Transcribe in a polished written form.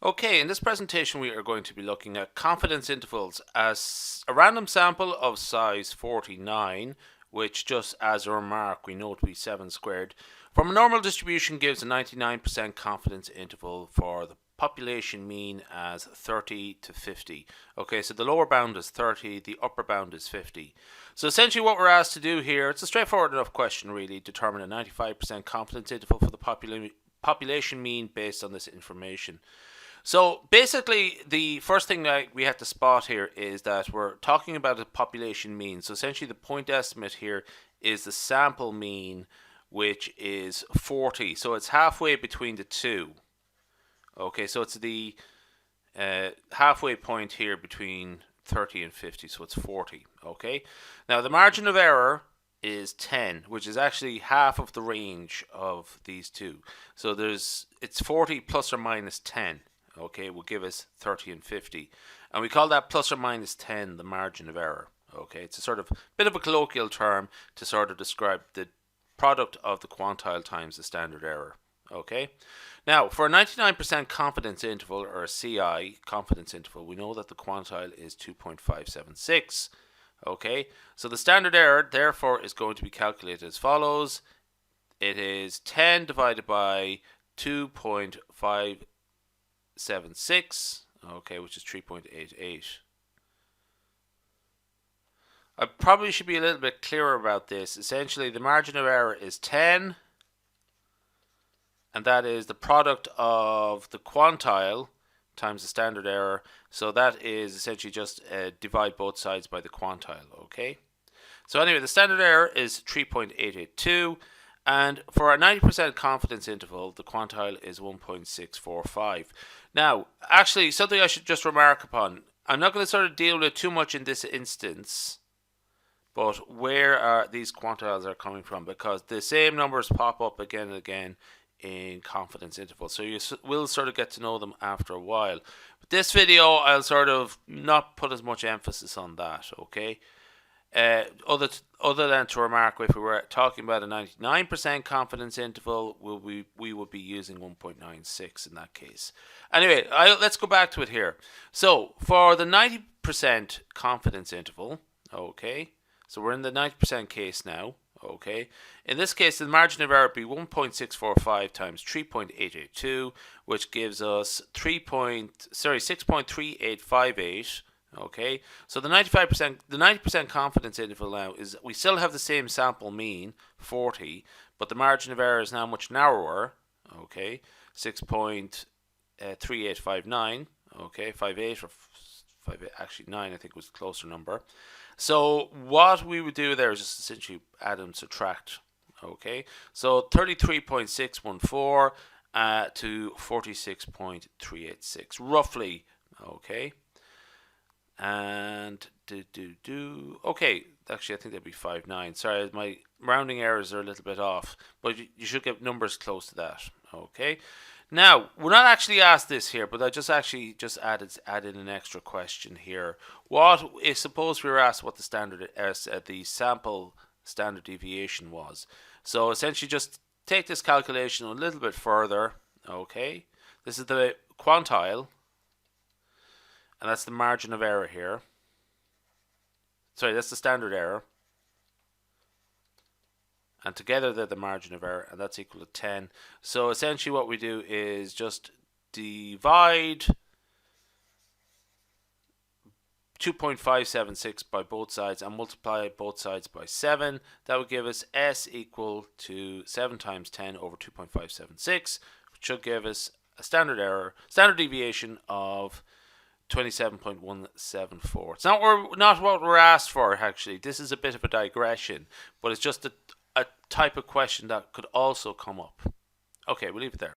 Okay, in this presentation we are going to be looking at confidence intervals as a random sample of size 49, which just as a remark we know to be 7 squared, from a normal distribution gives a 99% confidence interval for the population mean as 30 to 50. Okay, so the lower bound is 30, the upper bound is 50. So essentially what we're asked to do here, it's a straightforward enough question really, determine a 95% confidence interval for the population mean based on this information. So basically, the first thing that we have to spot here is that we're talking about a population mean. So essentially, the point estimate here is the sample mean, which is 40. So it's halfway between the two. Okay, so it's the halfway point here between 30 and 50. So it's 40. Okay, now the margin of error is 10, which is actually half of the range of these two. So it's 40 plus or minus 10. Okay, will give us 30 and 50. And we call that plus or minus 10 the margin of error. Okay, it's a sort of bit of a colloquial term to sort of describe the product of the quantile times the standard error. Okay, now for a 99% confidence interval, or a CI confidence interval, we know that the quantile is 2.576. Okay, so the standard error therefore is going to be calculated as follows. It is 10 divided by 2.576, okay, which is 3.88. I probably should be a little bit clearer about this. Essentially, the margin of error is 10, and that is the product of the quantile times the standard error. So that is essentially just divide both sides by the quantile, okay? So anyway, the standard error is 3.882. And for a 90% confidence interval, the quantile is 1.645. Now, actually, something I should just remark upon. I'm not going to sort of deal with it too much in this instance, but where are these quantiles are coming from, because the same numbers pop up again and again in confidence intervals. So you will sort of get to know them after a while. But this video, I'll sort of not put as much emphasis on that, okay? Other than to remark, if we were talking about a 99% confidence interval, we would be using 1.96 in that case. Anyway, let's go back to it here. So for the 90% confidence interval, okay, so we're in the 90% case now, okay. In this case, the margin of error would be 1.645 times 3.882, which gives us 6.3858. Okay, so the 90% confidence interval now is we still have the same sample mean, 40, but the margin of error is now much narrower. Okay, 6.3859. Okay, 58 or 58, actually 9, I think was the closer number. So what we would do there is just essentially add and subtract. Okay, so 33.614 to 46.386, roughly. Okay. And okay, actually I think that'd be 5.9. Sorry, my rounding errors are a little bit off, but you should get numbers close to that. Okay, now we're not actually asked this here, but I just added an extra question here. What if suppose we were asked what the standard the sample standard deviation was? So essentially just take this calculation a little bit further. Okay, this is the quantile, and that's the margin of error here. Sorry, that's the standard error. And together they're the margin of error, and that's equal to 10. So essentially what we do is just divide 2.576 by both sides and multiply both sides by 7. That would give us S equal to 7 times 10 over 2.576, which should give us a standard deviation of 27.174. It's not what we're asked for, actually. This is a bit of a digression, but it's just a type of question that could also come up. Okay, we'll leave it there.